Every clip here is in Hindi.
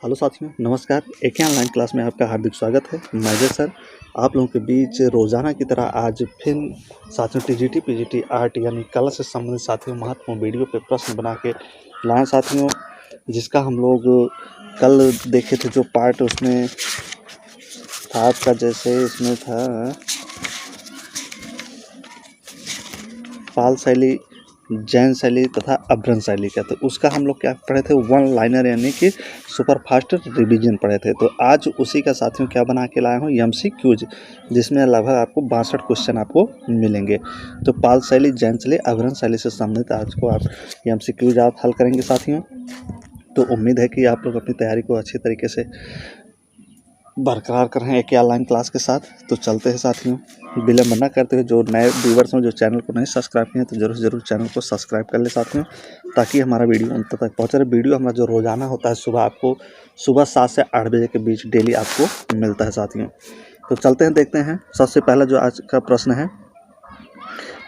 हेलो साथियों, नमस्कार। एक ऑनलाइन क्लास में आपका हार्दिक स्वागत है। मैं सर आप लोगों के बीच रोजाना की तरह आज फिर साथियों टीजीटी पीजीटी आर्ट यानी कला से संबंधित साथियों महत्वपूर्ण वीडियो पे प्रश्न बना के लाए साथियों, जिसका हम लोग कल देखे थे। जो पार्ट उसमें था आपका, जैसे इसमें था पाल शैली, जैन शैली तथा अभ्रंश शैली का, तो उसका हम लोग क्या पढ़े थे, वन लाइनर यानी कि सुपर फास्ट रिवीजन पढ़े थे। तो आज उसी का साथियों क्या बना के लाया हूँ, एमसीक्यूज, जिसमें लगभग आपको 62 क्वेश्चन आपको मिलेंगे। तो पाल शैली, जैन शैली, अभ्रंश शैली से संबंधित आज को आप एमसीक्यूज आप हल करेंगे साथियों। तो उम्मीद है कि आप लोग अपनी तैयारी को अच्छी तरीके से बरकरार कर रहे हैं एक ऑनलाइन क्लास के साथ। तो चलते हैं साथियों, विलम्ब न करते हुए। जो नए व्यूवर्स हैं, जो चैनल को नहीं सब्सक्राइब किए हैं, तो जरूर जरूर चैनल को सब्सक्राइब कर ले साथियों, ताकि हमारा वीडियो उन तक पहुँचे रहे। वीडियो हमारा जो रोजाना होता है सुबह, आपको सुबह 7 से 8 बजे के बीच डेली आपको मिलता है साथियों। तो चलते हैं, देखते हैं। सबसे पहला जो आज का प्रश्न है,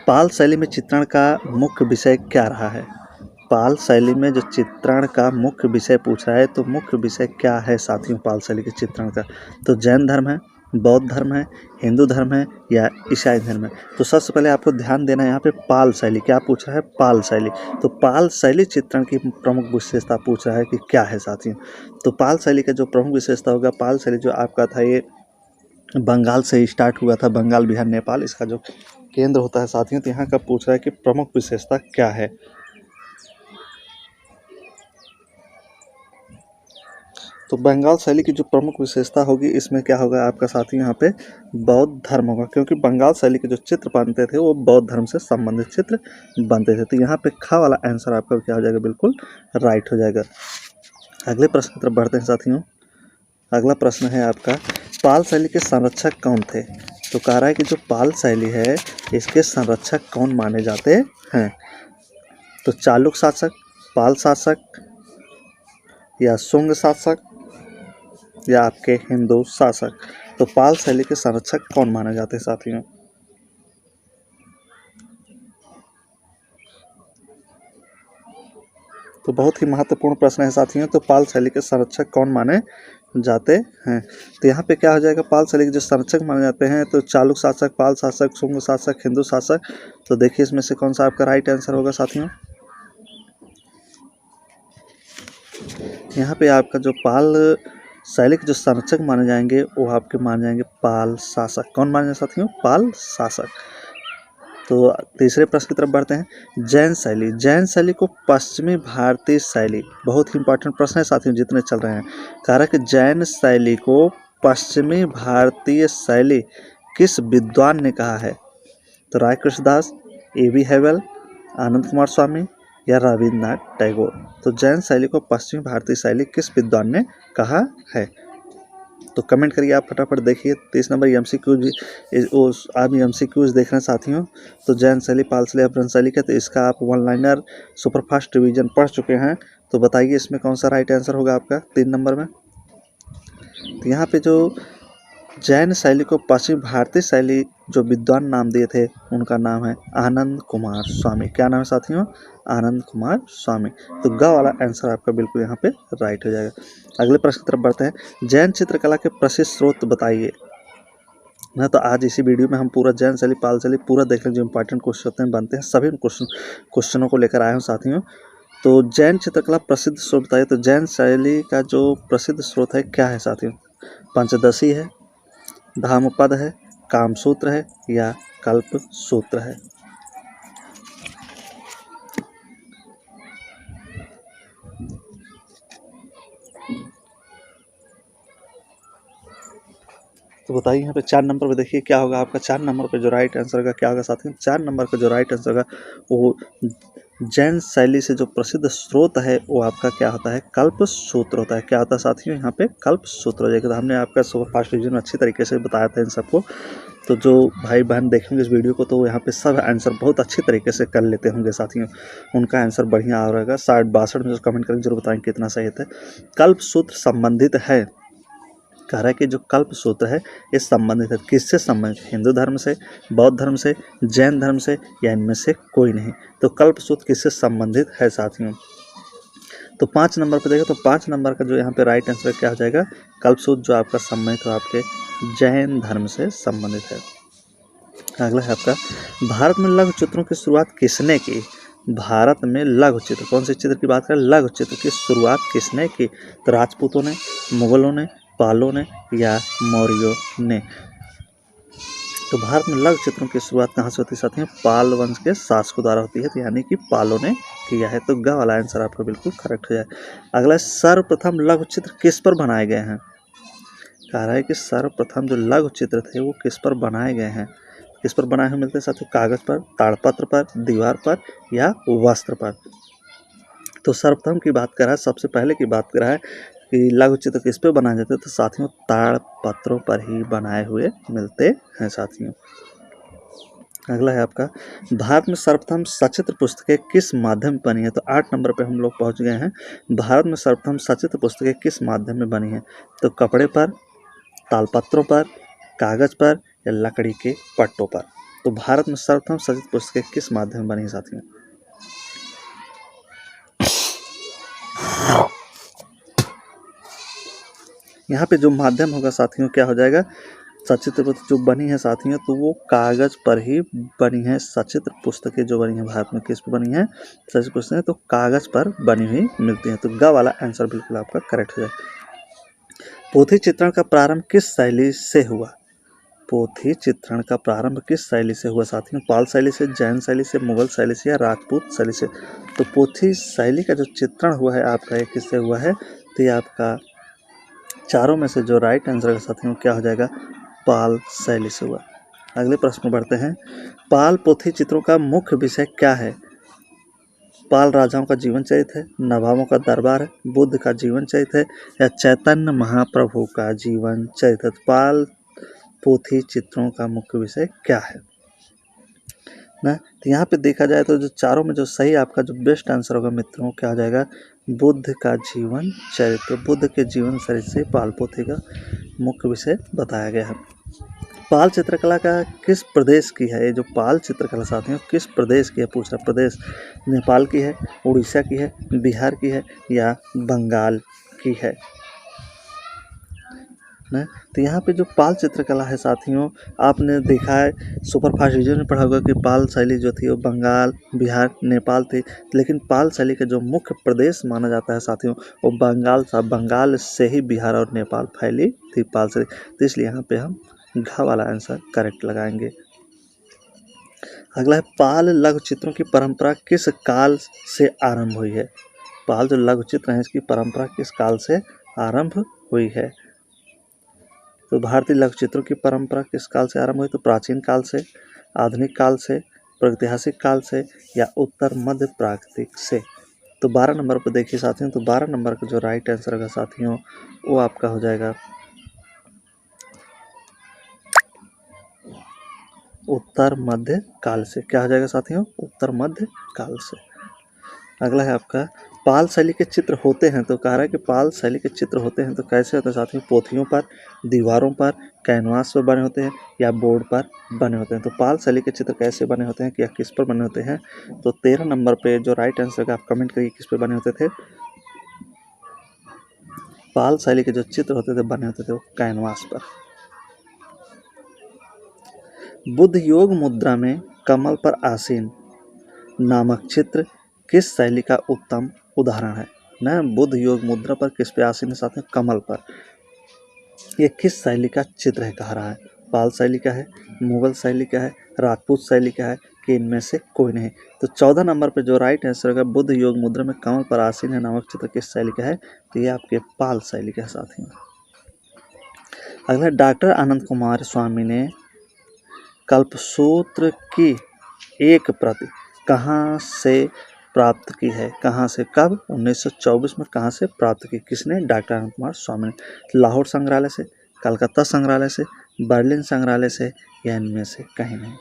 पाल शैली में चित्रण का मुख्य विषय क्या रहा है। पाल शैली में जो चित्रण का मुख्य विषय पूछा है, तो मुख्य विषय क्या है साथियों पाल शैली के चित्रण का। तो जैन धर्म है, बौद्ध धर्म है, हिंदू धर्म है या ईसाई धर्म है। तो सबसे पहले आपको ध्यान देना है यहाँ पे पाल शैली क्या पूछ रहा है, पाल शैली। तो पाल शैली चित्रण की प्रमुख विशेषता पूछ रहा है कि क्या है साथियों। तो पाल शैली का जो प्रमुख विशेषता होगा, पाल शैली जो आपका था ये बंगाल से स्टार्ट हुआ था, बंगाल, बिहार, नेपाल इसका जो केंद्र होता है साथियों। तो यहाँ का पूछ रहा है कि प्रमुख विशेषता क्या है। तो बंगाल शैली की जो प्रमुख विशेषता होगी, इसमें क्या होगा आपका साथी, यहाँ पे बौद्ध धर्म होगा, क्योंकि बंगाल शैली के जो चित्र बनते थे वो बौद्ध धर्म से संबंधित चित्र बनते थे। तो यहाँ पे खा वाला आंसर आपका क्या हो जाएगा, बिल्कुल राइट हो जाएगा। अगले प्रश्न की तरफ बढ़ते हैं साथियों। अगला प्रश्न है आपका, पाल शैली के संरक्षक कौन थे। तो कह रहा है कि जो पाल शैली है इसके संरक्षक कौन माने जाते हैं। तो चालुक्य शासक, पाल शासक या शुंग शासक या आपके हिंदू शासक। तो पाल शैली के संरक्षक कौन माने जाते हैं साथियों। तो बहुत ही महत्वपूर्ण प्रश्न है साथियों। तो पाल शैली के संरक्षक कौन माने जाते हैं। तो यहाँ पे क्या हो जाएगा, पाल शैली के जो संरक्षक माने जाते हैं, तो चालुक्य शासक, पाल शासक, शुंग शासक, हिंदू शासक। तो देखिए इसमें से कौन सा आपका राइट आंसर होगा साथियों। यहाँ पे आपका जो पाल शैली के जो संरक्षक माने जाएंगे वो आपके माने जाएंगे पाल शासक। कौन माने जाएंगे साथियों, पाल शासक। तो तीसरे प्रश्न की तरफ बढ़ते हैं। जैन शैली, जैन शैली को पश्चिमी भारतीय शैली, बहुत ही इंपॉर्टेंट प्रश्न है साथियों जितने चल रहे हैं। कह रहा है कि जैन शैली को पश्चिमी भारतीय शैली किस विद्वान ने कहा है। तो राय कृष्णदास, ए.वी. हेवल, आनंद कुमार स्वामी या रविन्द्रनाथ टैगोर। तो जैन शैली को पश्चिमी भारतीय शैली किस विद्वान ने कहा है। तो कमेंट करिए आप फटाफट। देखिए 30 नंबर एमसीक्यूज, आप एमसीक्यूज देख रहे हैं साथियों। तो जैन शैली, पाल शैली, अभ्रंश शैली का, तो इसका आप वन लाइनर सुपरफास्ट रिवीजन पढ़ चुके हैं। तो बताइए इसमें कौन सा राइट आंसर होगा आपका 3 नंबर में। तो यहाँ पे जो जैन शैली को पश्चिमी भारतीय शैली जो विद्वान नाम दिए थे उनका नाम है आनंद कुमार स्वामी। क्या नाम है साथियों, आनंद कुमार स्वामी। तो ग वाला आंसर आपका बिल्कुल यहाँ पे राइट हो जाएगा। अगले प्रश्न की तरफ बढ़ते हैं। जैन चित्रकला के प्रसिद्ध स्रोत बताइए ना। तो आज इसी वीडियो में हम पूरा जैन शैली, पाल शैली पूरा देख लें। जो इंपॉर्टेंट क्वेश्चन बनते हैं सभी क्वेश्चनों को लेकर आए हैं साथियों। तो जैन चित्रकला प्रसिद्ध स्रोत बताइए। तो जैन शैली का जो प्रसिद्ध स्रोत है क्या है साथियों। पंचदशी है, धम्मपद है, कामसूत्र है या कल्प सूत्र है। तो बताइए यहाँ पे 4 नंबर पे देखिए क्या होगा आपका। 4 नंबर पे जो राइट आंसर का क्या होगा साथियों। 4 नंबर का जो राइट आंसर का वो जैन शैली से जो प्रसिद्ध स्रोत है वो आपका क्या होता है, कल्प सूत्र होता है। क्या होता है साथियों, यहाँ पे कल्प सूत्र हो जाएगा। तो हमने आपका सुपरफास्ट रिवीजन में अच्छी तरीके से बताया था इन सबको। तो जो भाई बहन देखेंगे इस वीडियो को, तो यहाँ पे सब आंसर बहुत अच्छी तरीके से कर लेते होंगे साथियों। उनका आंसर बढ़िया आ रहेगा। 60-62 में जो कमेंट करेंगे जरूर बताएंगे कितना सही था। कल्प सूत्र संबंधित है, कह रहा है कि जो कल्प सूत्र है ये संबंधित है, किससे संबंधित, हिंदू धर्म से, बौद्ध धर्म से, जैन धर्म से या इनमें से कोई नहीं। तो कल्प सूत्र किससे संबंधित है साथियों। तो 5 नंबर पे देखें तो 5 नंबर का जो यहाँ पे राइट आंसर क्या हो जाएगा, कल्पसूत्र, जो आपका सम्मानित हो आपके जैन धर्म से संबंधित है। अगला है आपका, भारत में लघु चित्रों की शुरुआत किसने की? भारत में लघु चित्र, कौन से चित्र की बात करें, लघु चित्र की शुरुआत किसने की? तो राजपूतों ने, मुगलों ने, पालों ने या मौर्यों ने? तो भारत में लघु चित्रों की शुरुआत कहाँ से होती है साथियों? पाल वंश के शासकों द्वारा होती है, तो यानी कि पालों ने किया है। तो ग वाला आंसर आपका बिल्कुल करेक्ट हो जाए। अगला, सर्वप्रथम लघु चित्र किस पर बनाए गए हैं? कह रहा है कि सर्वप्रथम जो लघु चित्र थे वो किस पर बनाए गए हैं? किस पर बनाए हुए मिलते हैं साथियों? कागज पर, ताड़पत्र पर, दीवार पर या वस्त्र पर? तो सर्वप्रथम की बात कर रहा है, सबसे पहले की बात कर रहा है कि लघु चित्र किस पे बनाए जाते हैं, तो साथियों ताड़पत्रों पर ही बनाए हुए मिलते हैं साथियों। अगला है आपका, भारत में सर्वप्रथम सचित्र पुस्तकें किस माध्यम में बनी है? तो 8 नंबर पे हम लोग पहुंच गए हैं। भारत में सर्वप्रथम सचित्र पुस्तकें किस माध्यम में बनी है? तो कपड़े पर, तालपत्रों पर, कागज पर या लकड़ी के पट्टों पर? तो भारत में सर्वप्रथम सचित्र पुस्तकें किस माध्यम में बनी है साथियों? यहाँ पे जो माध्यम होगा साथियों क्या हो जाएगा, सचित्र पुस्तक जो बनी है साथियों, तो वो कागज पर ही बनी है। सचित्र पुस्तकें जो बनी है भारत में किस पर बनी है? सचित्र पुस्तकें तो कागज पर बनी हुई मिलती हैं। तो ग वाला आंसर बिल्कुल आपका करेक्ट हो जाए। पोथी चित्रण का प्रारंभ किस शैली से हुआ? पोथी चित्रण का प्रारंभ किस शैली से हुआ साथियों? पाल शैली से, जैन शैली से, मुगल शैली से या राजपूत शैली से? तो पोथी शैली का जो चित्रण हुआ है आपका, ये किससे हुआ है? तो ये आपका चारों में से जो राइट आंसर है साथियों क्या हो जाएगा? पाल शैली से हुआ। अगले प्रश्न में बढ़ते हैं, पाल पोथी चित्रों का मुख्य विषय क्या है? पाल राजाओं का जीवन चरित्र है, नवाबों का दरबार है, बुद्ध का जीवन चरित्र है या चैतन्य महाप्रभु का जीवन चरित्र? पाल पोथी चित्रों का मुख्य विषय क्या है ना? तो यहाँ पे देखा जाए तो जो चारों में जो सही आपका जो बेस्ट आंसर होगा मित्रों क्या हो जाएगा? बुद्ध का जीवन चरित्र। बुद्ध के जीवन चरित्र से पाल पोथी का मुख्य विषय बताया गया है। पाल चित्रकला का किस प्रदेश की है? ये जो पाल चित्रकला साथियों किस प्रदेश की है पूछ रहा। प्रदेश नेपाल की है, उड़ीसा की है, बिहार की है या बंगाल की है ना? तो यहाँ पे जो पाल चित्रकला है साथियों, आपने देखा है सुपरफास्ट रीजन में पढ़ा होगा कि पाल शैली जो थी वो बंगाल, बिहार, नेपाल थी, लेकिन पाल शैली का जो मुख्य प्रदेश माना जाता है साथियों वो बंगाल था। बंगाल से ही बिहार और नेपाल फैली थी पाल शैली। तो इसलिए यहाँ पे हम घ वाला आंसर करेक्ट लगाएंगे। अगला है, पाल लघु चित्रों की परंपरा किस काल से आरंभ हुई है? पाल जो लघु चित्र है इसकी परंपरा किस काल से आरंभ हुई है? तो भारतीय लघु चित्रों की परंपरा किस काल से आरंभ हुई? तो प्राचीन काल से, आधुनिक काल से, प्रागैतिहासिक काल से या उत्तर मध्य प्राकृतिक से? तो 12 नंबर पर देखिए साथियों, तो 12 नंबर का जो राइट आंसर होगा साथियों वो आपका हो जाएगा उत्तर मध्य काल से। क्या हो जाएगा साथियों? उत्तर मध्य काल से। अगला है आपका, पाल शैली के चित्र होते हैं, तो कह रहा है कि पाल शैली के चित्र होते हैं तो कैसे होते हैं साथियों? पोथियों पर, दीवारों पर, कैनवास पर बने होते हैं या बोर्ड पर बने होते हैं? तो पाल शैली के चित्र कैसे बने होते हैं या किस पर बने होते हैं? तो 13 नंबर पे जो राइट आंसर है आप कमेंट करिए किस पर बने होते थे। पाल शैली के जो चित्र होते थे बने होते थे वो कैनवास पर। बुद्ध योग मुद्रा में कमल पर आसीन नामक चित्र किस शैली का उत्तम उदाहरण है ना? बुद्ध योग मुद्रा पर किस पे आसीन है साथ में? कमल पर। ये किस शैली का चित्र है कह रहा है? पाल शैली का है, मुगल शैली का है, राजपूत शैली का है कि इनमें से कोई नहीं? तो 14 नंबर पे जो राइट आंसर होगा, बुद्ध योग मुद्रा में कमल पर आसीन है नामक चित्र किस शैली का है? तो ये आपके पाल शैली का साथी है। अगला, डॉक्टर आनंद कुमार स्वामी ने कल्पसूत्र की एक प्रति कहाँ से प्राप्त की है? कहाँ से, कब? 1924 में कहाँ से प्राप्त की? किसने? डॉक्टर आनंद कुमार स्वामी ने। लाहौर संग्रहालय से, कलकत्ता संग्रहालय से, बर्लिन संग्रहालय से या इनमें से कहीं नहीं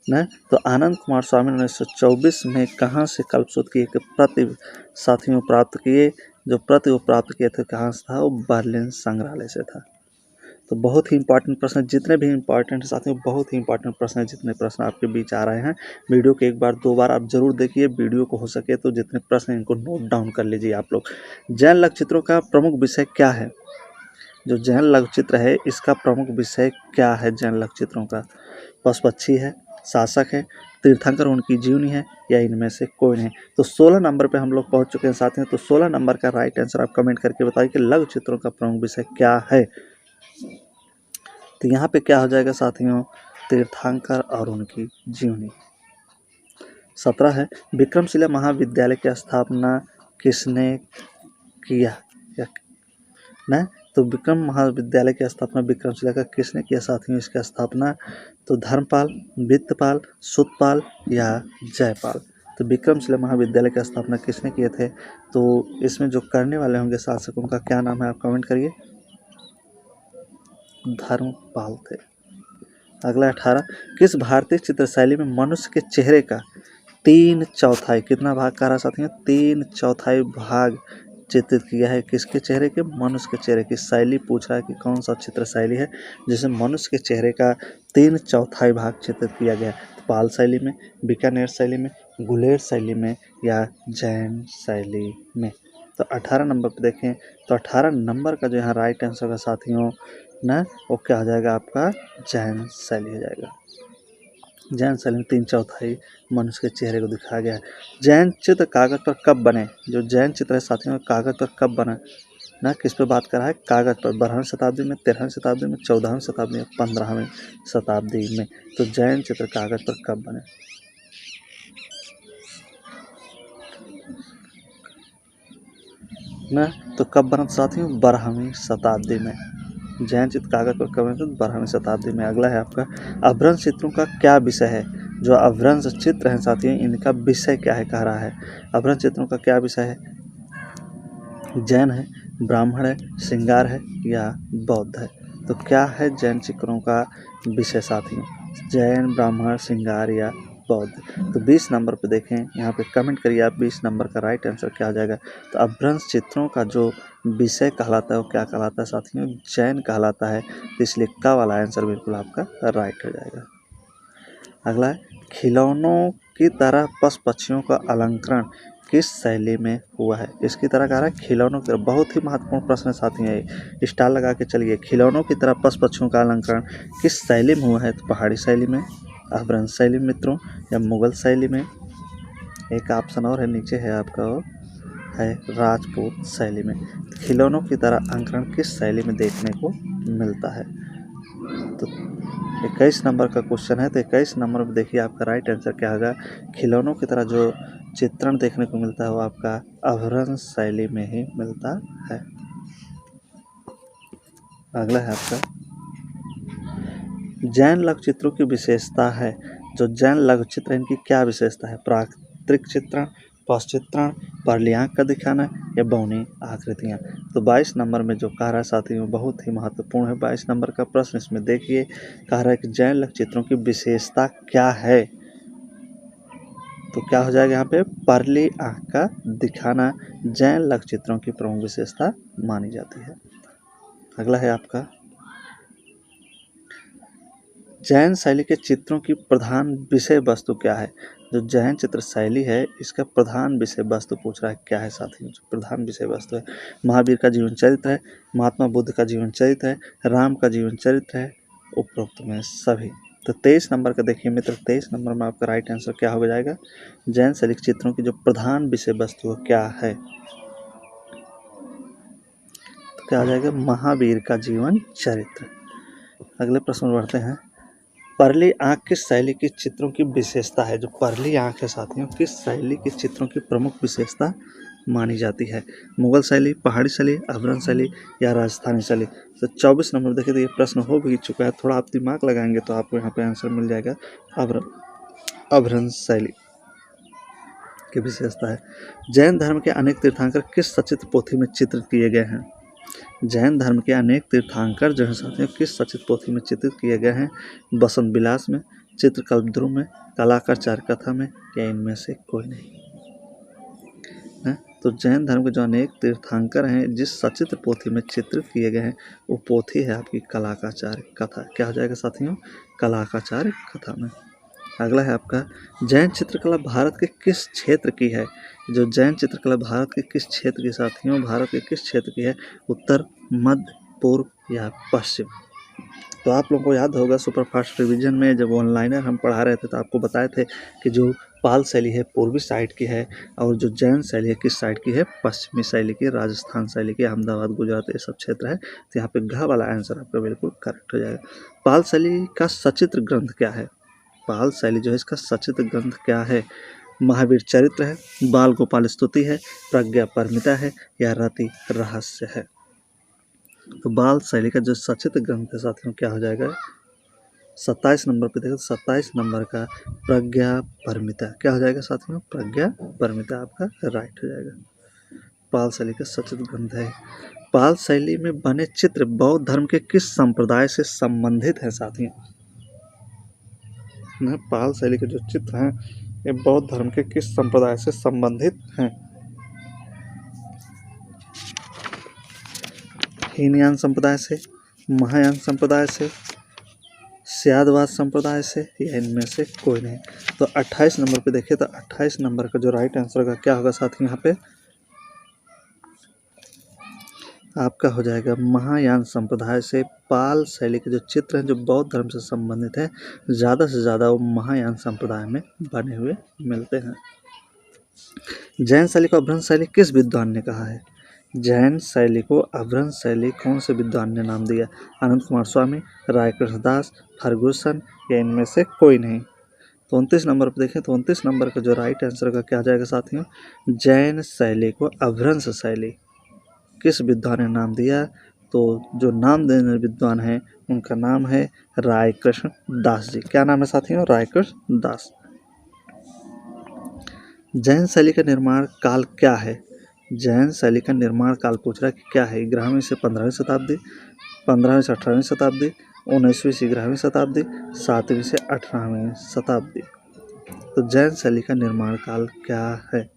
ना? तो आनंद कुमार स्वामी ने 1924 में कहाँ से कल्पसूत्र की एक प्रति साथियों प्राप्त किए? जो प्रति वो प्राप्त किए थे कहाँ से था? वो बर्लिन संग्रहालय से था। तो बहुत ही इंपॉर्टेंट प्रश्न, जितने भी इंपॉर्टेंट साथियों बहुत ही इंपॉर्टेंट प्रश्न है, जितने प्रश्न आपके बीच आ रहे हैं वीडियो को एक बार 2 बार आप जरूर देखिए, वीडियो को हो सके तो जितने प्रश्न हैं इनको नोट डाउन कर लीजिए आप लोग। जैन लघु चित्रों का प्रमुख विषय क्या है? जो जैन लघु चित्र है इसका प्रमुख विषय क्या है? जैन लघु चित्रों का पशु पक्षी है, शासक है, तीर्थंकर उनकी जीवनी है, या इनमें से कोई नहीं। तो 16 नंबर पे हम लोग पहुंच चुके हैं साथियों। तो 16 नंबर का राइट आंसर आप कमेंट करके बताइए कि लघु चित्रों का प्रमुख विषय क्या है। तो यहाँ पे क्या हो जाएगा साथियों? तीर्थंकर और उनकी जीवनी। 17 है, विक्रमशिला महाविद्यालय की स्थापना किसने किया? ना तो विक्रम महाविद्यालय की स्थापना विक्रमशिला का किसने किया साथियों? इसकी स्थापना तो धर्मपाल, वित्तपाल, सुतपाल या जयपाल। तो विक्रमशिला महाविद्यालय की स्थापना किसने किए थे? तो इसमें जो करने वाले होंगे शासकों का क्या नाम है आप कमेंट करिए। धर्मपाल थे। अगला 18, किस भारतीय चित्र शैली में मनुष्य के चेहरे का 3/4 कितना भाग का रहा साथियों? 3/4 भाग चित्रित किया है किसके चेहरे के? मनुष्य के चेहरे की शैली पूछ रहा है कि कौन सा चित्र शैली है जिसमें मनुष्य के चेहरे का 3/4 भाग चित्रित किया गया है? पाल शैली में, बीकानेर शैली में, गुलेर शैली में या जैन शैली में? तो 18 नंबर पर देखें तो 18 नंबर का जो यहाँ राइट आंसर का साथियों ना वो क्या हो जाएगा आपका? जैन शैली हो जाएगा। जैन शैली में 3/4 मनुष्य के चेहरे को दिखाया गया है। जैन चित्र कागज पर कब बने? जो जैन चित्र है साथियों कागज पर कब बना? ना किस पे बात कर रहा है? कागज पर। 12वीं शताब्दी में, 13वीं शताब्दी में, 14वीं शताब्दी में, 15वीं शताब्दी में। तो जैन चित्र कागज पर कब बने? ना तो कब बना साथियों? 12वीं शताब्दी में। जैन चित्र कागज पर कब बने? 12वीं शताब्दी में। अगला है आपका, अभ्रंश चित्रों का क्या विषय है? जो अभ्रंश चित्र हैं साथियों इनका विषय क्या है कह रहा है? अभ्रंश चित्रों का क्या विषय है? जैन है, ब्राह्मण है, श्रृंगार है या बौद्ध है? तो क्या है जैन चित्रों का विषय साथियों? जैन, ब्राह्मण, श्रृंगार या बौद्ध? तो 20 नंबर पे देखें, यहाँ पे कमेंट करिए आप 20 नंबर का राइट आंसर क्या आ जाएगा। तो अभ्रंश चित्रों का जो विषय कहलाता है वो क्या कहलाता है साथियों? जैन कहलाता है। तो इसलिए का वाला आंसर बिल्कुल आपका राइट हो जाएगा। अगला है, खिलौनों की तरह पशु पक्षियों का अलंकरण किस शैली में हुआ है? इसकी तरह कह रहा है खिलौनों की तरह। बहुत ही महत्वपूर्ण प्रश्न है साथियों ये, स्टार लगा के चलिए। खिलौनों की तरह पशु पक्षियों का अलंकरण किस शैली में हुआ है? तो पहाड़ी शैली में, अभ्रंश शैली में मित्रों, या मुगल शैली में? एक ऑप्शन और है नीचे है आपका वो है राजपूत शैली में। खिलौनों की तरह अंकरण किस शैली में देखने को मिलता है? तो 21 नंबर का क्वेश्चन है। तो 21 नंबर में देखिए आपका राइट आंसर क्या होगा। खिलौनों की तरह जो चित्रण देखने को मिलता है वो आपका अभ्रंश शैली में ही मिलता है। अगला है आपका, जैन लघु चित्रों की विशेषता है। जो जैन लघु चित्र इनकी क्या विशेषता है? प्राकृतिक चित्रण, पश चित्रण, परली आँख का दिखाना या बौनी आकृतियाँ? तो 22 नंबर में जो कह रहा है साथियों बहुत ही महत्वपूर्ण है 22 नंबर का प्रश्न। इसमें देखिए कह रहा है कि जैन लघु चित्रों की विशेषता क्या है? तो क्या हो जाएगा यहाँ पे? परली आँख का दिखाना जैन लघु चित्रों की प्रमुख विशेषता मानी जाती है। अगला है आपका, जैन शैली के चित्रों की प्रधान विषय वस्तु क्या है? जो जैन चित्र शैली है इसका प्रधान विषय वस्तु पूछ रहा है क्या है साथियों? जो प्रधान विषय वस्तु है, महावीर का जीवन चरित्र है, महात्मा बुद्ध का जीवन चरित्र है, राम का जीवन चरित्र है, उपरोक्त में सभी। तो 23 नंबर का देखिए मित्र, 23 नंबर में आपका राइट आंसर क्या हो जाएगा? जैन शैली के चित्रों की जो प्रधान विषय वस्तु क्या है? तो क्या आ जाएगा? महावीर का जीवन चरित्र। अगले प्रश्न में बढ़ते हैं, परली आँख किस शैली के चित्रों की विशेषता है? जो परली आँख है साथियों किस शैली के चित्रों की प्रमुख विशेषता मानी जाती है? मुगल शैली, पहाड़ी शैली, अभ्रंश शैली या राजस्थानी शैली? तो 24 नंबर देखिए तो ये प्रश्न हो भी चुका है, थोड़ा आप दिमाग लगाएंगे तो आपको यहाँ पे आंसर मिल जाएगा। अभ्रंश शैली की विशेषता है, जैन धर्म के अनेक तीर्थंकर किस सचित्र पोथी में चित्रित किए गए हैं? जैन धर्म के अनेक तीर्थंकर जो है साथियों किस सचित्र पोथी में चित्रित किए गए हैं? बसंत विलास में, चित्रकल्प ध्रुव में, कलाकार चारकथा में या इनमें से कोई नहीं? तो जैन धर्म के जो अनेक तीर्थंकर हैं जिस सचित्र पोथी में चित्रित किए गए हैं वो पोथी है आपकी कलाकाचार्य कथा। क्या हो जाएगा साथियों? कलाकाचार्य कथा में। अगला है आपका जैन चित्रकला भारत के किस क्षेत्र की है? जो जैन चित्रकला भारत के किस क्षेत्र की साथियों? भारत के किस क्षेत्र की है? उत्तर, मध्य, पूर्व या पश्चिम? तो आप लोगों को याद होगा सुपरफास्ट रिवीजन में जब ऑनलाइनर हम पढ़ा रहे थे तो आपको बताए थे कि जो पाल शैली है पूर्वी साइड की है और जो जैन शैली है किस साइड की है? पश्चिमी शैली की, राजस्थान शैली की, अहमदाबाद, गुजरात ये सब क्षेत्र है। तो यहाँ पे घ वाला आंसर आपका बिल्कुल करेक्ट हो जाएगा। पाल शैली का सचित्र ग्रंथ क्या है? पाल शैली जो है इसका सचित्र ग्रंथ क्या है? महावीर चरित्र है, बाल गोपाल स्तुति है, प्रज्ञा परमिता है या रति रहस्य है? तो बाल शैली का जो सचित्र ग्रंथ है साथियों क्या हो जाएगा? 27 नंबर पे देखो, 27 नंबर का प्रज्ञा परमिता। क्या हो जाएगा साथियों? प्रज्ञा परमिता आपका राइट हो जाएगा। पाल शैली का सचित्र ग्रंथ है। पाल शैली में बने चित्र बौद्ध धर्म के किस संप्रदाय से संबंधित है साथियों? पाल शैली के जो चित्र हैं ये बौद्ध धर्म के किस संप्रदाय से संबंधित हैं? हीनयान संप्रदाय से, महायान संप्रदाय से, स्यादवाद संप्रदाय से या इनमें से कोई नहीं। तो 28 नंबर पे देखिए तो 28 नंबर का जो राइट आंसर का क्या होगा साथियों? यहाँ पे आपका हो जाएगा महायान संप्रदाय से। पाल शैली के जो चित्र हैं जो बौद्ध धर्म से संबंधित हैं ज़्यादा से ज़्यादा वो महायान संप्रदाय में बने हुए मिलते हैं। जैन शैली को अभ्रंश शैली किस विद्वान ने कहा है? जैन शैली को अभ्रंश शैली कौन से विद्वान ने नाम दिया? आनंद कुमार स्वामी, राय कृष्णदास, फर्गुसन या इनमें से कोई नहीं। तो 29 नंबर पर देखें तो 29 नंबर का जो राइट आंसर का क्या आ जाएगा साथियों? जैन शैली को अभ्रंश शैली किस विद्वान ने नाम दिया? तो जो नाम देने विद्वान हैं उनका नाम है राय कृष्ण दास जी। क्या नाम है साथियों? राय कृष्ण दास। जैन शैली का निर्माण काल क्या है? जैन शैली का निर्माण काल पूछ रहा है कि क्या है? 11वीं से 15वीं शताब्दी, 15वीं से 18वीं शताब्दी, 19वीं से 11वीं शताब्दी, 7वीं से 18वीं शताब्दी। तो जैन शैली का निर्माण काल क्या है?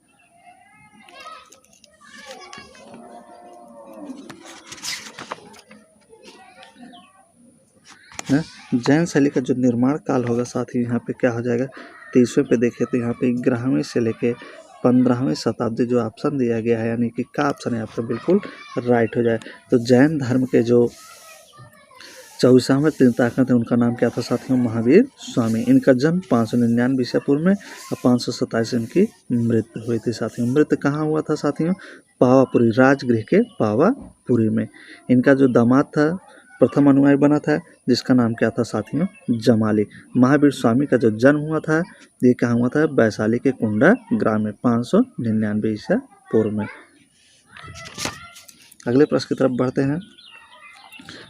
जैन शैली का जो निर्माण काल होगा साथ ही यहाँ पे क्या हो जाएगा? 30वें पे देखें तो यहाँ पे 11वीं से लेके 15वीं शताब्दी जो ऑप्शन दिया गया है यानी कि का ऑप्शन है आपका बिल्कुल राइट हो जाए। तो जैन धर्म के जो 24वें तीर्थंकर थे उनका नाम क्या था साथियों? महावीर स्वामी। इनका जन्म 599 ईसा पूर्व में और 527 इनकी मृत्यु हुई थी साथियों। मृत्यु कहाँ हुआ था साथियों? पावापुरी, राजगृह के पावापुरी में। इनका जो दामाद था प्रथम अनुयायी बना था जिसका नाम क्या था साथियों? जमाली। महावीर स्वामी का जो जन्म हुआ था ये कहाँ हुआ था? वैशाली के कुंडा ग्राम में 599 ईसा पूर्व में। अगले प्रश्न की तरफ बढ़ते हैं।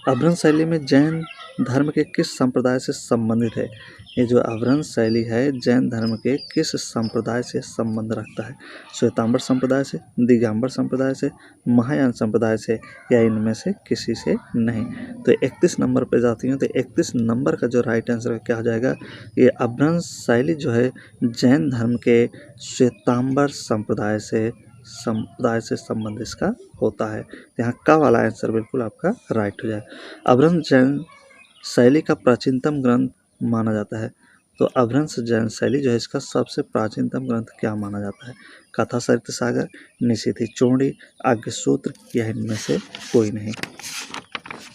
अभ्रंश शैली में जैन धर्म के किस संप्रदाय से संबंधित है? ये जो अभ्रंश शैली है जैन धर्म के किस संप्रदाय से संबंध रखता है? श्वेतांबर संप्रदाय से, दिगंबर संप्रदाय से, महायान संप्रदाय से या इनमें से किसी से नहीं। तो 31 नंबर पे जाती हूँ तो 31 नंबर का जो राइट आंसर क्या हो जाएगा? ये अभ्रंश शैली जो है जैन धर्म के श्वेतांबर संप्रदाय से संबंध इसका होता है। यहाँ का वाला आंसर बिल्कुल आपका राइट हो जाए। अभ्रंश जैन शैली का प्राचीनतम ग्रंथ माना जाता है। तो अभ्रंश जैन शैली जो है इसका सबसे प्राचीनतम ग्रंथ क्या माना जाता है? कथा साहित्य सागर, निशीथी चूड़ी, आज्ञसूत्र या इनमें से कोई नहीं।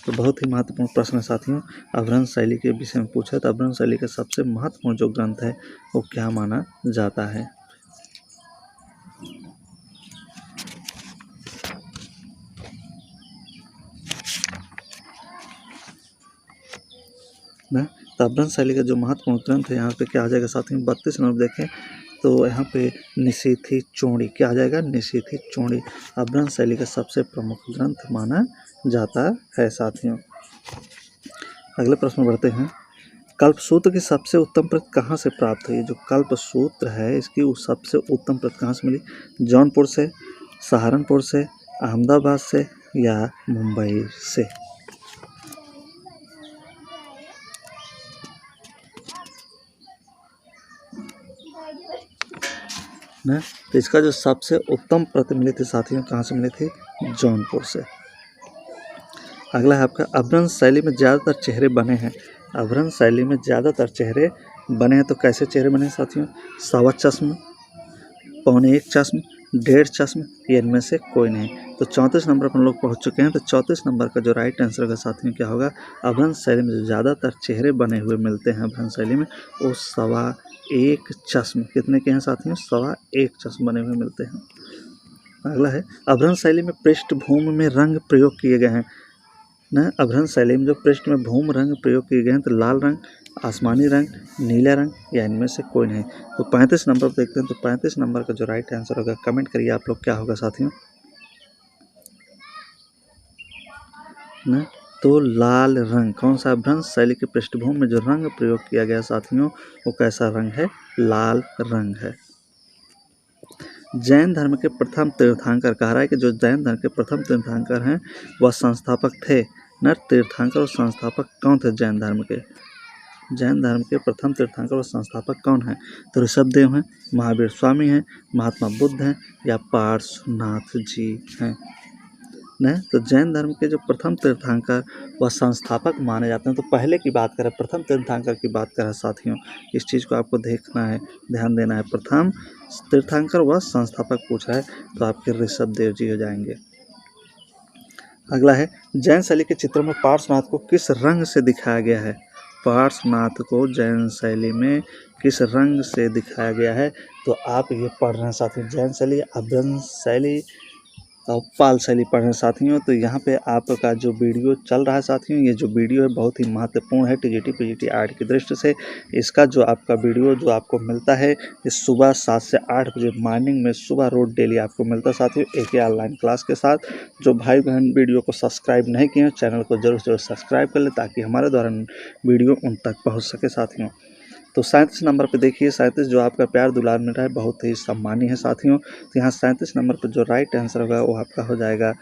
तो बहुत ही महत्वपूर्ण प्रश्न है साथियों। अभ्रंश शैली के विषय में पूछा तो अभ्रंश शैली का सबसे महत्वपूर्ण जो ग्रंथ है वो क्या माना जाता है? ना तो अभ्रंश शैली का जो महत्वपूर्ण ग्रंथ है यहाँ पे क्या आ जाएगा साथियों? 32 नंबर देखें तो यहाँ पे निशीथी चूड़ी। क्या आ जाएगा? निशीथी चूड़ी अभ्रंश शैली का सबसे प्रमुख ग्रंथ माना जाता है साथियों। अगले प्रश्न बढ़ते हैं। कल्पसूत्र की सबसे उत्तम प्रति कहाँ से प्राप्त हुई? जो कल्पसूत्र है इसकी सबसे उत्तम प्रति कहाँ से मिली? जौनपुर से, सहारनपुर से, अहमदाबाद से या मुंबई से? ना तो इसका जो सबसे उत्तम प्रति मिली थी साथियों, कहाँ से मिली थी? जौनपुर से। अगला है आपका अभ्रंश शैली में ज़्यादातर चेहरे बने हैं। अभ्रंश शैली में ज़्यादातर चेहरे बने हैं, तो कैसे चेहरे बने हैं साथियों? सवा चश्म, पौने एक चश्म, 1.5 चश्म, ये इनमें से कोई नहीं। तो 34 नंबर पर हम लोग पहुँच चुके हैं। तो 34 नंबर का जो राइट आंसर होगा साथियों क्या होगा? अभ्रंश शैली में जो ज़्यादातर चेहरे बने हुए मिलते हैं अभ्रंश शैली में, वो सवा एक चश्म। कितने के हैं साथियों? सवा एक चश्म बने हुए मिलते हैं। अगला है अभ्रंश शैली में पृष्ठभूमि में रंग प्रयोग किए गए हैं ना। अभ्रंश शैली में जो पृष्ठभूमि रंग प्रयोग किए गए हैं, तो लाल रंग, आसमानी रंग, नीला रंग, या इनमें से कोई नहीं। तो 35 नंबर पर देखते हैं। तो 35 नंबर का जो राइट आंसर होगा, कमेंट करिए आप लोग क्या होगा साथियों ना। तो लाल रंग। कौन सा? अभ्रंश शैली की पृष्ठभूमि में जो रंग प्रयोग किया गया साथियों, वो कैसा रंग है? लाल रंग है। जैन धर्म के प्रथम तीर्थंकर, कह रहा है कि जो जैन धर्म के प्रथम तीर्थंकर हैं वह संस्थापक थे न। तीर्थंकर और संस्थापक कौन थे जैन धर्म के? जैन धर्म के प्रथम तीर्थंकर और संस्थापक कौन हैं? तो ऋषभदेव हैं, महावीर स्वामी हैं, महात्मा बुद्ध हैं, या पार्श्वनाथ जी हैं न। तो जैन धर्म के जो प्रथम तीर्थंकर व संस्थापक माने जाते हैं। तो पहले की बात करें, प्रथम तीर्थंकर की बात करें साथियों, इस चीज़ को आपको देखना है, ध्यान देना है। प्रथम तीर्थंकर व संस्थापक पूछा है, तो आपके ऋषभदेव जी हो जाएंगे। अगला है जैन शैली के चित्र में पार्श्वनाथ को किस रंग से दिखाया गया है? पार्श्वनाथ को जैन शैली में किस रंग से दिखाया गया है? तो आप ये पढ़ रहे हैं साथियों, जैन शैली, अभ्रंश शैली और पाल शैली पढ़ रहे हैं साथियों। तो यहाँ पे आपका जो वीडियो चल रहा है साथियों, ये जो वीडियो है बहुत ही महत्वपूर्ण है टीजीटी पीजीटी आर्ट की दृष्टि से। इसका जो आपका वीडियो जो आपको मिलता है, इस सुबह 7 से 8 बजे मॉर्निंग में सुबह रोज डेली आपको मिलता है साथियों, एक ही ऑनलाइन क्लास के साथ। जो भाई बहन वीडियो को सब्सक्राइब नहीं किए हैं, चैनल को जरूर सब्सक्राइब कर ले, ताकि हमारे द्वारा वीडियो उन तक पहुँच सके साथियों। तो 37 नंबर पे देखिए, 37 जो आपका प्यार दुलार मिल रहा है, बहुत ही सम्मानीय है साथियों। तो यहाँ 37 नंबर पर जो राइट आंसर होगा वो आपका हो जाएगा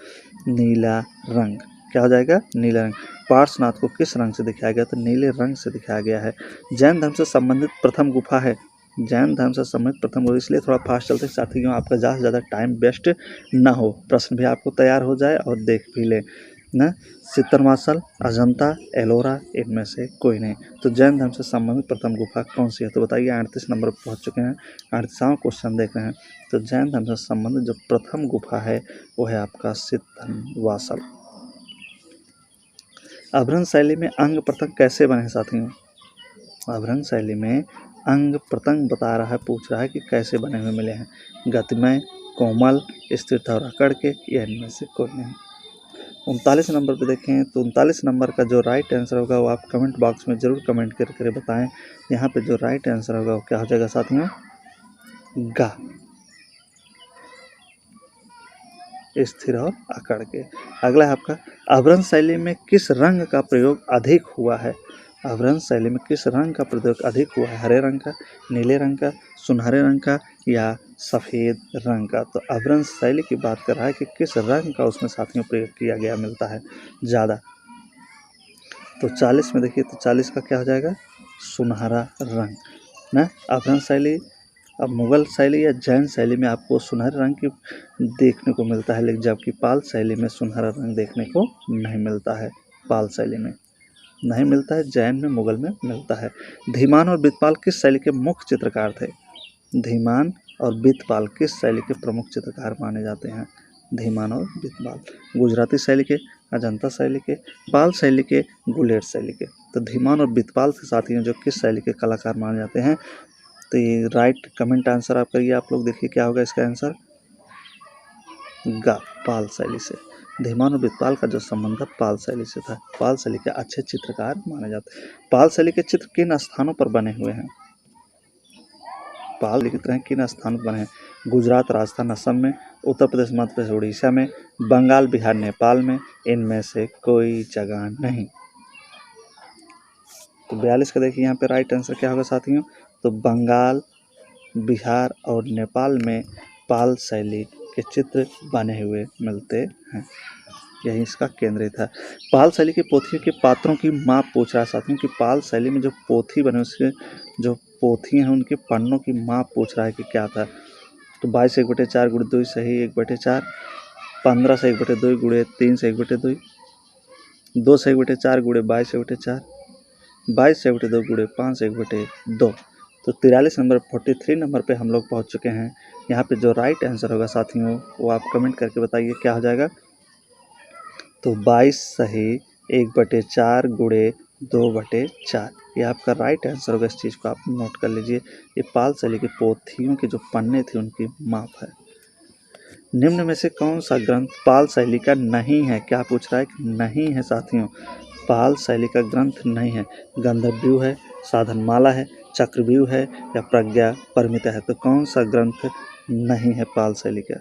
नीला रंग। क्या हो जाएगा? नीला रंग। पार्श्वनाथ को किस रंग से दिखाया गया? तो नीले रंग से दिखाया गया है। जैन धर्म से संबंधित प्रथम गुफा है। जैन धर्म से संबंधित प्रथम गुफा, इसलिए थोड़ा फास्ट चलते साथियों, आपका ज़्यादा से ज़्यादा टाइम वेस्ट ना हो, प्रश्न भी आपको तैयार हो जाए और देख भी ले ना। सित्तरमासल, अजंता, एलोरा, इनमें से कोई नहीं। तो जैन धर्म से संबंधित प्रथम गुफा कौन सी है? तो बताइए। 38 नंबर पर पहुंच चुके हैं, 38वां क्वेश्चन देख रहे हैं। तो जैन धर्म से संबंधित जो प्रथम गुफा है वो है आपका सित्तरमासल। अभ्रंश शैली में अंग प्रत्यंग कैसे बने हैं साथियों? अभ्रंश शैली में अंग प्रत्यंग बता रहा है, पूछ रहा है कि कैसे बने हुए मिले हैं। गतिमय, कोमल, स्थिर और अकड़ के, या इनमें से कोई नहीं। 39 नंबर पे देखें। तो 39 नंबर का जो राइट आंसर होगा वो आप कमेंट बॉक्स में ज़रूर कमेंट करके बताएं। यहाँ पे जो राइट आंसर होगा वो क्या हो जाएगा साथियों? गा, स्थिर और अकड़ के। अगला है आपका अभ्रंश शैली में किस रंग का प्रयोग अधिक हुआ है? अभ्रंश शैली में किस रंग का प्रयोग अधिक हुआ है? हरे रंग का, नीले रंग का, सुनहरे रंग का, या सफ़ेद रंग का? तो अभ्रंश शैली की बात कर रहा है कि किस रंग का उसमें साथियों प्रयोग किया गया मिलता है ज़्यादा। तो 40 में देखिए, तो 40 का क्या हो जाएगा? सुनहरा रंग ना। अभ्रंश शैली, अब मुगल शैली या जैन शैली में आपको सुनहरे रंग की देखने को मिलता है, लेकिन जबकि पाल शैली में सुनहरा रंग देखने को नहीं मिलता है। पाल शैली में नहीं मिलता है, जैन में, मुगल में मिलता है। धीमान और बितपाल किस शैली के मुख्य चित्रकार थे? धीमान और बितपाल किस शैली के प्रमुख चित्रकार माने जाते हैं? धीमान और बितपाल गुजराती शैली के, अजंता शैली के, पाल शैली के, गुलेर शैली के। तो धीमान और बितपाल के साथियों जो किस शैली के कलाकार माने जाते हैं? तो ये राइट कमेंट आंसर आप करिए। आप लोग देखिए क्या होगा इसका आंसर? गा, पाल शैली से। धीमान और बितपाल का जो संबंध है पाल शैली से था। पाल शैली के अच्छे चित्रकार माने जाते हैं। पाल शैली के चित्र किन स्थानों पर बने हुए हैं? पाल लिखित रहे किन स्थानों पर बने हैं? गुजरात, राजस्थान, असम में, उत्तर प्रदेश, मध्य प्रदेश, उड़ीसा में, बंगाल, बिहार, नेपाल में, इनमें से कोई जगह नहीं। तो 42 का देखिए यहाँ पे राइट आंसर क्या होगा साथियों? तो बंगाल, बिहार और नेपाल में पाल शैली के चित्र बने हुए मिलते हैं। यही इसका केंद्र था। पाल शैली की पोथियों के पात्रों की माप पूछ रहा है साथियों कि पाल शैली में जो पोथी बने उसके जो पोथी हैं उनके पन्नों की माप पूछ रहा है कि क्या था। तो 22 1/4 गुणे 2 सही 1/4, 15 से 1/2 गुणे 3 से 1/2, 2 से 1/4 गुणे 22 1/4, 22 से 1/2 गुणे 5 से 1/2। तो 43 नंबर 43 नंबर पे हम लोग पहुंच चुके हैं। यहाँ पे जो राइट आंसर होगा साथियों वो आप कमेंट करके बताइए क्या हो जाएगा। तो 22 सही 1/4 गुणे 2/4, ये आपका राइट आंसर होगा। इस चीज़ को आप नोट कर लीजिए। ये पाल शैली की पोथियों के जो पन्ने थे उनकी माप है। निम्न में से कौन सा ग्रंथ पाल शैली का नहीं है? क्या पूछ रहा है कि नहीं है साथियों, पाल शैली का ग्रंथ नहीं है। गंधर्वव्यूह है, साधनमाला है, चक्रव्यूह है या प्रज्ञा परिमिता है। तो कौन सा ग्रंथ नहीं है पाल शैली का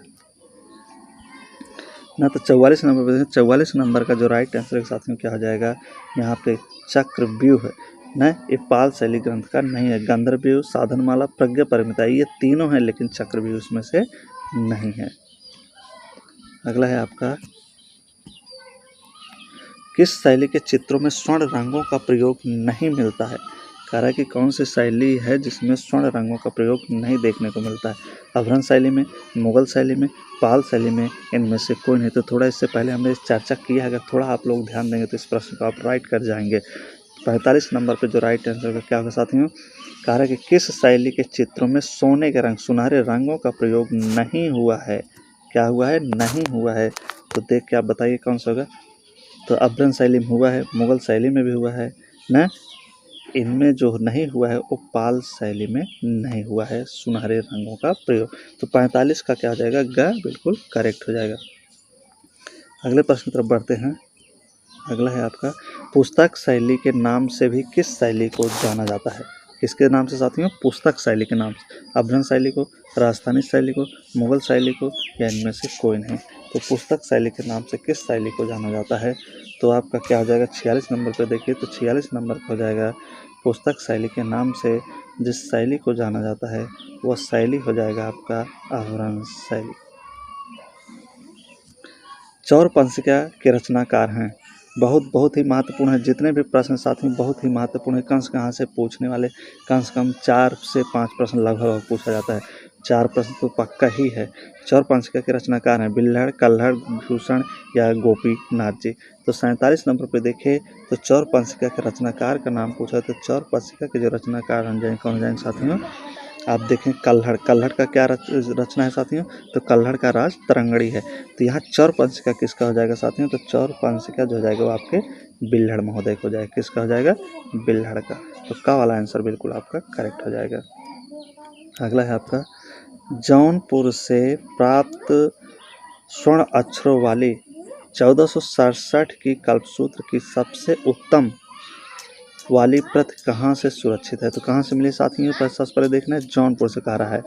ना? तो 44 नंबर पे 44 नंबर का जो राइट आंसर साथियों क्या हो जाएगा यहाँ पे चक्रव्यूह है ना। ये पाल शैली ग्रंथ का नहीं है। गंधर्वव्यूह, साधनमाला, प्रज्ञा परिमिता ये तीनों हैं लेकिन चक्रव्यूह उसमें से नहीं है। अगला है आपका, किस शैली के चित्रों में स्वर्ण रंगों का प्रयोग नहीं मिलता है? कह रहा है कि कौन सी शैली है जिसमें स्वर्ण रंगों का प्रयोग नहीं देखने को मिलता है? अभ्रंश शैली में, मुगल शैली में, पाल शैली में, इनमें से कोई नहीं। तो थोड़ा इससे पहले हमने चर्चा किया है, अगर थोड़ा आप लोग ध्यान देंगे तो इस प्रश्न को आप राइट कर जाएंगे। 45 नंबर पर जो राइट आंसर का क्या होगा साथियों, कह रहा है कि किस शैली के चित्रों में सोने के रंग, सुनहरे रंगों का प्रयोग नहीं हुआ है? क्या हुआ है? नहीं हुआ है। तो देख के आप बताइए कौन सा होगा। तो अभ्रंश शैली में हुआ है, मुगल शैली में भी हुआ है ना। इनमें जो नहीं हुआ है वो पाल शैली में नहीं हुआ है सुनहरे रंगों का प्रयोग। तो 45 का क्या हो जाएगा? ग बिल्कुल करेक्ट हो जाएगा। अगले प्रश्न की तरफ बढ़ते हैं। अगला है आपका, पुस्तक शैली के नाम से भी किस शैली को जाना जाता है? किसके नाम से साथियों? पुस्तक शैली के नाम से। अभ्रंश शैली को, राजस्थानी शैली को, मुगल शैली को या इनमें से कोई नहीं। तो पुस्तक शैली के नाम से किस शैली को जाना जाता है? तो आपका क्या हो जाएगा? 46 नंबर पर देखिए, तो 46 नंबर हो जाएगा पुस्तक शैली के नाम से जिस शैली को जाना जाता है वह शैली हो जाएगा आपका अभ्रंश शैली। चौरपंशिका के रचनाकार हैं। बहुत ही महत्वपूर्ण है। जितने भी प्रश्न साथी बहुत ही महत्वपूर्ण है। कंस कहाँ से पूछने वाले कम से कम 4 से 5 प्रश्न लगभग पूछा जाता है। 4 प्रश्न तो पक्का ही है। चौरपंशिका के रचनाकार हैं बिल्हड़, कल्हड़, भूषण या गोपीनाथ जी। तो 47 नंबर पे देखें तो चौरपंशिका के रचनाकार का नाम पूछा। तो चौरपंशिका के जो रचनाकार हैं कौन जाएंगे साथियों, आप देखें कल्हड़। कल्हड़ का क्या रचना है साथियों? तो कल्हड़ का राज तरंगड़ी है। तो यहाँ चौरपंशिका किसका हो जाएगा साथियों? तो चौरपंशिका जो हो जाएगा वो आपके बिल्हड़ महोदय को हो जाएगा। किसका हो जाएगा? बिल्हड़ का। तो का वाला आंसर बिल्कुल आपका करेक्ट हो जाएगा। अगला है आपका, जौनपुर से प्राप्त स्वर्ण अक्षरों वाली 1467 की कल्पसूत्र की सबसे उत्तम वाली प्रति कहाँ से सुरक्षित है? तो कहाँ से मिली साथियों? सबसे पहले देखना है जौनपुर से कह रहा है।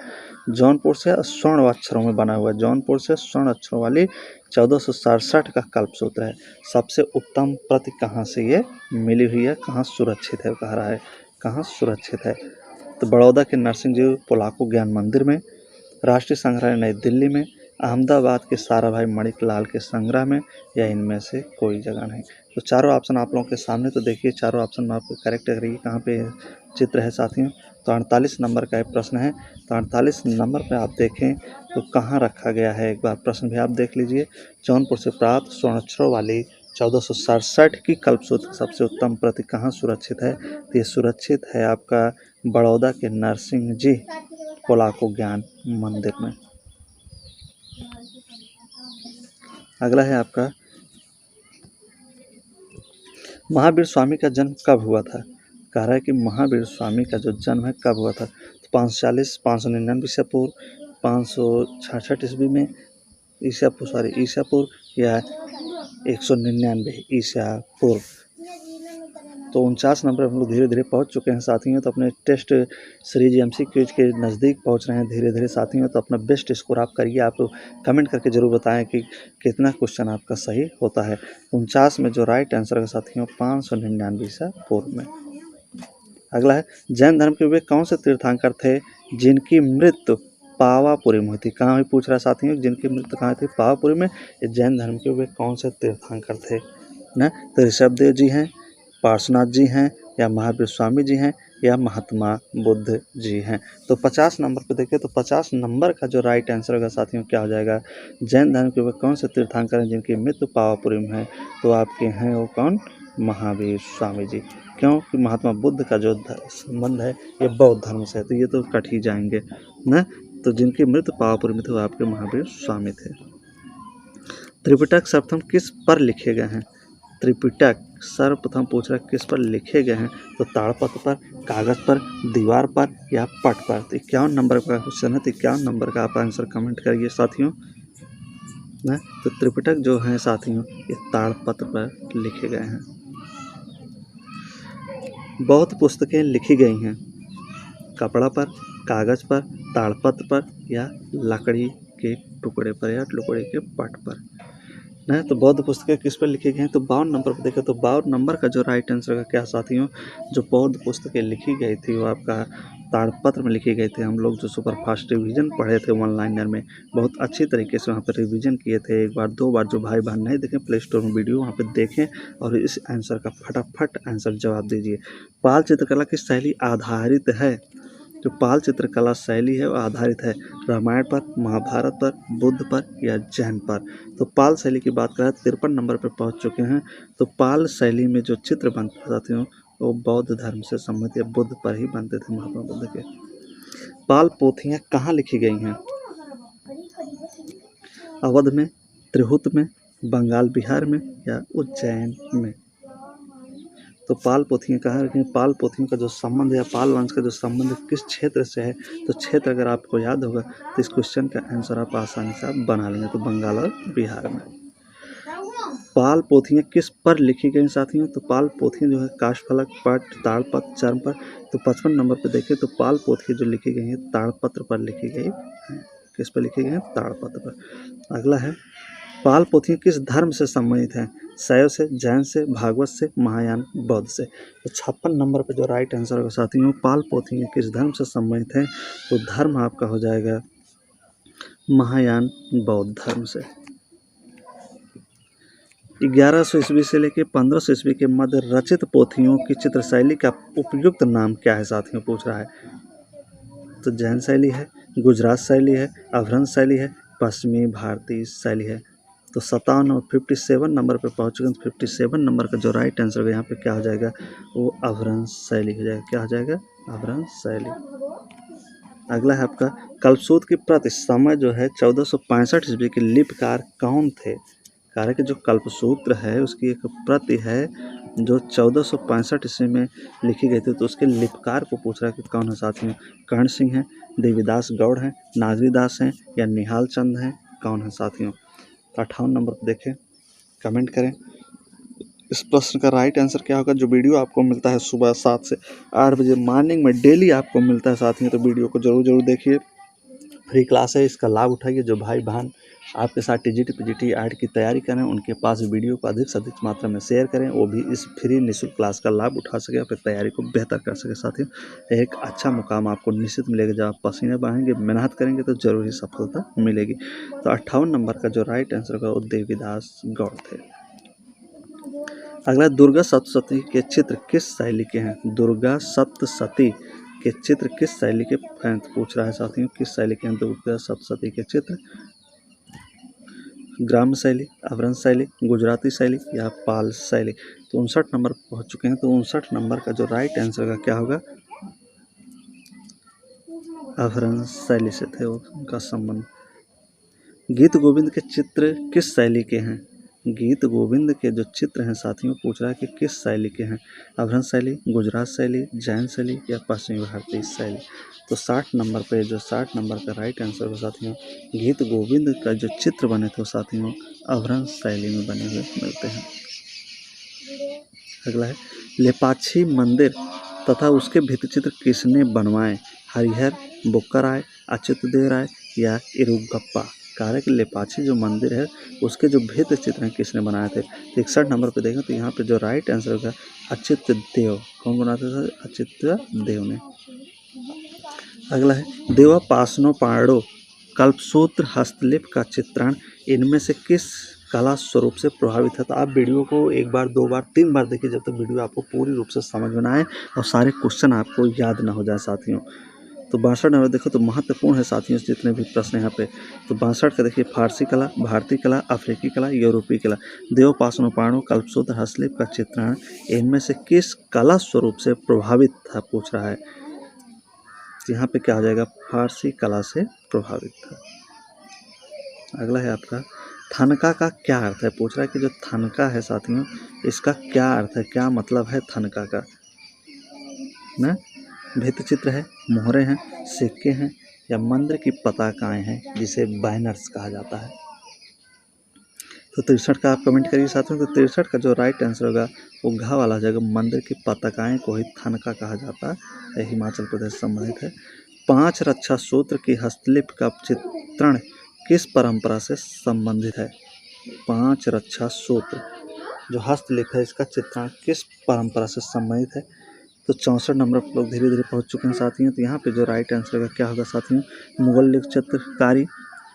जौनपुर से स्वर्ण अक्षरों में बना हुआ है। जौनपुर से स्वर्ण अक्षरों वाली 1467 का कल्पसूत्र है। सबसे उत्तम प्रति कहाँ से ये मिली हुई है, कहाँ सुरक्षित है कह रहा है, कहाँ सुरक्षित है? तो बड़ौदा के नरसिंह जी पोलाको ज्ञान मंदिर में, राष्ट्रीय संग्रहालय नई दिल्ली में, अहमदाबाद के साराभाई मणिक लाल के संग्रह में या इनमें से कोई जगह नहीं। तो चारों ऑप्शन आप लोगों के सामने तो देखिए, चारों ऑप्शन में आपको करेक्ट करिए कहाँ पे चित्र है साथियों। तो 48 नंबर का एक प्रश्न है। तो 48 नंबर पे आप देखें तो कहाँ रखा गया है, एक बार प्रश्न भी आप देख लीजिए। जौनपुर से प्राप्त स्वर्ण अक्षरों वाली 1467 की कल्पसूत्र सबसे उत्तम प्रति कहाँ सुरक्षित है? तो ये सुरक्षित है आपका बड़ौदा के नरसिंह जी पोलाको ज्ञान मंदिर में। अगला है आपका, महावीर स्वामी का जन्म कब हुआ था? कह रहा है कि महावीर स्वामी का जो जन्म है कब हुआ था? तो 540, 599 ईसा पूर्व, 566 ईस्वी में ईसा पूर्व या 199 ईसा पूर्व। तो 49 नंबर हम लोग धीरे धीरे पहुंच चुके हैं साथियों। तो अपने टेस्ट सीरीज MCQ के नज़दीक पहुंच रहे हैं धीरे धीरे साथियों। तो अपना बेस्ट स्कोर आप करिए। आप कमेंट करके ज़रूर बताएं कि कितना क्वेश्चन आपका सही होता है। 49 में जो राइट आंसर है साथियों 599 ईसा पूर्व में। अगला है, जैन धर्म के वे कौन से तीर्थंकर थे जिनकी मृत्यु पावापुरी में हुई थी? कहाँ हुई पूछ रहा है साथियों, जिनकी मृत्यु कहाँ थी? पावापुरी में। जैन धर्म के वे कौन से तीर्थंकर थे ना? तो ऋषभदेव जी हैं, पार्श्वनाथ जी हैं, या महावीर स्वामी जी हैं या महात्मा बुद्ध जी हैं। तो 50 नंबर पे देखें तो 50 नंबर का जो राइट आंसर होगा साथियों क्या हो जाएगा, जैन धर्म के वे कौन से तीर्थंकर हैं जिनकी मृत्यु पावापुरी में है, तो आपके हैं वो कौन, महावीर स्वामी जी। क्योंकि महात्मा बुद्ध का जो संबंध है ये बौद्ध धर्म से है, तो ये तो कट ही जाएंगे ना। तो जिनकी मृत्यु पावापुरी में थे वो आपके महावीर स्वामी थे। त्रिपिटक सर्वप्रथम किस पर लिखे गए हैं, त्रिपिटक सर्वप्रथम पूछ रहा है किस पर लिखे गए हैं, तो ताड़पत्र पर, कागज़ पर, दीवार पर या पट पर। तो 51 नंबर का क्वेश्चन है, तो 51 नंबर का आप आंसर कमेंट करिए साथियों ना। तो त्रिपिटक जो है साथियों ये ताड़पत्र पर लिखे गए हैं। बहुत पुस्तकें लिखी गई हैं कपड़ा पर, कागज़ पर, ताड़पत्र पर या लकड़ी के टुकड़े पर या लकड़ी के पट पर ना। तो बौद्ध पुस्तकें किस पर लिखी गई हैं, तो 52 नंबर पर देखें तो 52 नंबर का जो राइट आंसर का क्या साथियों, जो बौद्ध पुस्तकें लिखी गई थी वो आपका ताड़पत्र में लिखी गई थी। हम लोग जो सुपर फास्ट रिवीजन पढ़े थे ऑनलाइनर में बहुत अच्छी तरीके से वहाँ पर रिवीजन किए थे, एक बार दो बार। जो भाई बहन नहीं देखें प्ले स्टोर में वीडियो वहाँ पर देखें और इस आंसर का फटाफट आंसर जवाब दीजिए। पाल चित्रकला की शैली आधारित है, जो पाल चित्रकला शैली है वो आधारित है रामायण पर, महाभारत पर, बुद्ध पर या जैन पर। तो पाल शैली की बात करें 53 नंबर पर पहुंच चुके हैं। तो पाल शैली में जो चित्र बनते जाते हैं वो बौद्ध धर्म से संबंधित या बुद्ध पर ही बनते थे, महात्मा बुद्ध के। पाल पोथियाँ कहाँ लिखी गई हैं, अवध में, त्रिहुत में, बंगाल बिहार में या उज्जैन में। तो पाल पोथियाँ कहाँ रखी, पाल पोथियों का जो संबंध है, पाल वंश का जो संबंध किस क्षेत्र से है, तो क्षेत्र अगर आपको याद होगा तो इस क्वेश्चन का आंसर आप आसानी से आप बना लेंगे, तो बंगाल और बिहार में। पाल पोथियाँ किस पर लिखी गई साथियों, तो पाल पोथियाँ जो है काशफलक, पट, ताड़पत्र, चर्म पर। तो 55 नंबर पर देखें तो पाल पोथियाँ जो लिखी गई हैं ताड़पत्र पर लिखी गई हैं। किस पर लिखी गई हैं, ताड़पत्र पर। अगला है पाल पोथियाँ किस धर्म से संबंधित हैं, शैव से, जैन से, भागवत से, महायान, बौद्ध से। तो 56 नंबर पर जो राइट आंसर होगा साथियों, पाल पोथियाँ किस धर्म से संबंधित हैं, तो धर्म आपका हो जाएगा महायान बौद्ध धर्म से। 1100 ईस्वी से लेकर 1500 ईस्वी के मध्य रचित पोथियों की चित्र शैली का उपयुक्त नाम क्या है साथियों, पूछ रहा है। तो जैन शैली है, गुजरात शैली है, अभ्रंश शैली है, पश्चिमी भारतीय शैली है। तो 57 और 57 नंबर पर पहुँच चुके हैं। 57 नंबर का जो राइट आंसर है यहाँ पे क्या हो जाएगा, वो अभ्रंश शैली हो जाएगा। क्या हो जाएगा, अभ्रंश शैली। अगला है आपका कल्पसूत्र की प्रति समय जो है 1465 ईस्वी के लिपिकार कौन थे। कार्य के जो कल्पसूत्र है उसकी एक प्रति है जो 1465 ईस्वी में लिखी गई थी, तो उसके लिपिकार को पूछ रहा है कि कौन है साथियों। कर्ण सिंह हैं, देवीदास गौड़ हैं, नागरी दास हैं या निहाल चंद हैं, कौन है साथियों। तो 58 नंबर पर देखें, कमेंट करें इस प्रश्न का राइट आंसर क्या होगा। जो वीडियो आपको मिलता है सुबह 7 से 8 बजे मॉर्निंग में डेली आपको मिलता है साथियों, तो वीडियो को जरूर देखिए। फ्री क्लास है, इसका लाभ उठाइए। जो भाई बहन आपके साथ टीजीटी पीजीटी ऐड की तैयारी करें उनके पास वीडियो को अधिक से अधिक मात्रा में शेयर करें, वो भी इस फ्री निःशुल्क क्लास का लाभ उठा सके, अपनी तैयारी को बेहतर कर सके। साथियों एक अच्छा मुकाम आपको निश्चित मिलेगा, जब आप पसीने बहाएंगे, मेहनत करेंगे तो जरूर ही सफलता मिलेगी। तो 58 नंबर का जो राइट आंसर होगा वो देवीदास गौड़ थे। अगला दुर्गा सप्तशती के चित्र किस शैली के हैं, दुर्गा सप्तशती के चित्र किस शैली के पूछ रहा है साथियों, किस शैली के हैं दुर्गा सप्तशती के चित्र। ग्राम्य शैली, अभ्रंश शैली, गुजराती शैली या पाल शैली। तो 59 नंबर पर पहुँच चुके हैं। तो 59 नंबर का जो राइट आंसर का क्या होगा, अभ्रंश शैली से थे उनका संबंध। गीत गोविंद के चित्र किस शैली के हैं, गीत गोविंद के जो चित्र हैं साथियों पूछ रहा है कि किस शैली के हैं। अभ्रंश शैली, गुजरात शैली, जैन शैली या पश्चिमी भारतीय शैली। तो 60 नंबर पे जो 60 नंबर का राइट आंसर हो साथियों, गीत गोविंद का जो चित्र बने थे साथियों अभ्रंश शैली में बने हुए मिलते हैं। अगला है लेपाक्षी मंदिर तथा उसके भित्ति चित्र किसने बनवाए, हरिहर, बुक्का राय, अच्युतदेव राय या इरुगप्पा। कार्य कि लेपाक्षी जो मंदिर है उसके जो भित्ति चित्र हैं किसने बनाए थे। 61 नंबर पे देखें तो यहाँ पे जो राइट आंसर होगा अच्युतदेव। कौन बनाते थे, अच्युतदेव ने। अगला है देवा पासनो पांडो कल्पसूत्र हस्तलिपि का चित्रण इनमें से किस कला स्वरूप से प्रभावित है। तो आप वीडियो को एक बार, दो बार, तीन बार देखिए जब तक वीडियो आपको पूरी रूप से समझ में ना आए और सारे क्वेश्चन आपको याद ना हो जाए साथियों। तो 62 नंबर देखो तो महत्वपूर्ण है साथियों जितने भी प्रश्न यहाँ पे। तो 62 का देखिए फारसी कला, भारतीय कला, अफ्रीकी कला, यूरोपीय कला, देवोपासनोपाणो कल्पसूत्र हस्तलिपि का चित्रण इनमें से किस कला स्वरूप से प्रभावित था पूछ रहा है। तो यहाँ पे क्या हो जाएगा, फारसी कला से प्रभावित था। अगला है आपका थनका का क्या अर्थ है। पूछ रहा है कि जो थनका है साथियों इसका क्या अर्थ है, क्या मतलब है थनका का ना। भित्ति चित्र है, मोहरे हैं, सिक्के हैं या मंदिर की पताकाएं हैं जिसे बैनर्स कहा जाता है। तो 63 का आप कमेंट करिए साथियों। तो 63 का जो राइट आंसर होगा वो घ वाला हो जाएगा। मंदिर की पताकाएं को ही थनका कहा जाता है, हिमाचल प्रदेश संबंधित है। 5 रक्षा सूत्र की हस्तलिपि का चित्रण किस परंपरा से संबंधित है। 5 रक्षा सूत्र जो हस्तलिपि है इसका चित्रण किस परंपरा से संबंधित है। तो 64 नंबर पर लोग धीरे धीरे पहुंच चुके हैं साथियों। तो यहाँ पे जो राइट आंसर होगा क्या होगा साथियों, मुगल लघु चित्रकारी,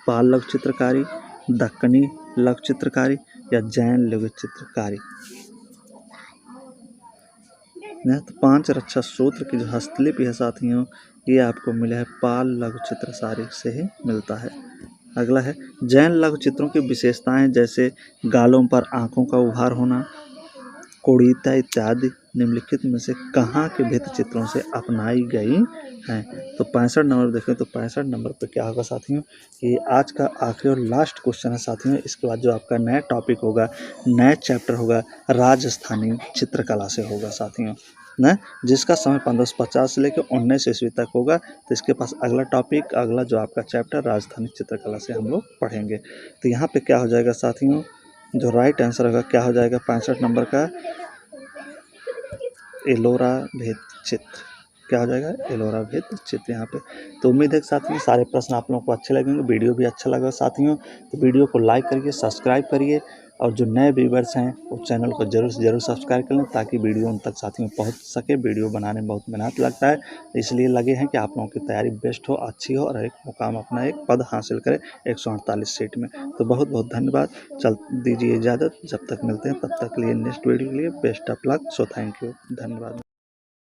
पाल लघु चित्रकारी, दक्कनी लघु चित्रकारी या जैन लघु चित्रकारी। तो 5 रक्षा सूत्र की जो हस्तलिपि है साथियों ये आपको मिला है पाल लघु चित्रकारी से ही मिलता है। अगला है जैन लघु चित्रों की विशेषताएं जैसे गालों पर आंखों का उभार होना, कोड़िता इत्यादि निम्नलिखित में से कहाँ के भित्ति चित्रों से अपनाई गई हैं। तो 65 नंबर देखें तो 65 नंबर पे क्या होगा साथियों, ये आज का आखिरी और लास्ट क्वेश्चन है साथियों। इसके बाद जो आपका नया टॉपिक होगा, नया चैप्टर होगा राजस्थानी चित्रकला से होगा साथियों ना, जिसका समय 1550 से लेकर 19 ईस्वी तक होगा। तो इसके पास अगला टॉपिक, अगला जो आपका चैप्टर राजस्थानी चित्रकला से हम लोग पढ़ेंगे। तो यहाँ पे क्या हो जाएगा साथियों, जो राइट आंसर होगा क्या हो जाएगा 65 नंबर का एलोरा भित्ति चित्र। क्या हो जाएगा, एलोरा भित्ति चित्र यहाँ पे। तो उम्मीद है कि साथियों सारे प्रश्न आप लोगों को अच्छे लगेंगे, वीडियो भी अच्छा लगा साथियों। तो वीडियो को लाइक करिए, सब्सक्राइब करिए और जो नए व्यूअर्स हैं वो चैनल को जरूर से जरूर सब्सक्राइब कर लें ताकि वीडियो उन तक साथियों पहुँच सके। वीडियो बनाने में बहुत मेहनत लगता है, इसलिए लगे हैं कि आप लोगों की तैयारी बेस्ट हो, अच्छी हो और एक मुकाम अपना एक पद हासिल करें 148 सीट में। तो बहुत बहुत धन्यवाद, चल दीजिए इजाज़त, जब तक मिलते हैं तब तक के लिए नेक्स्ट वीडियो के लिए best of luck. So thank you, धन्यवाद।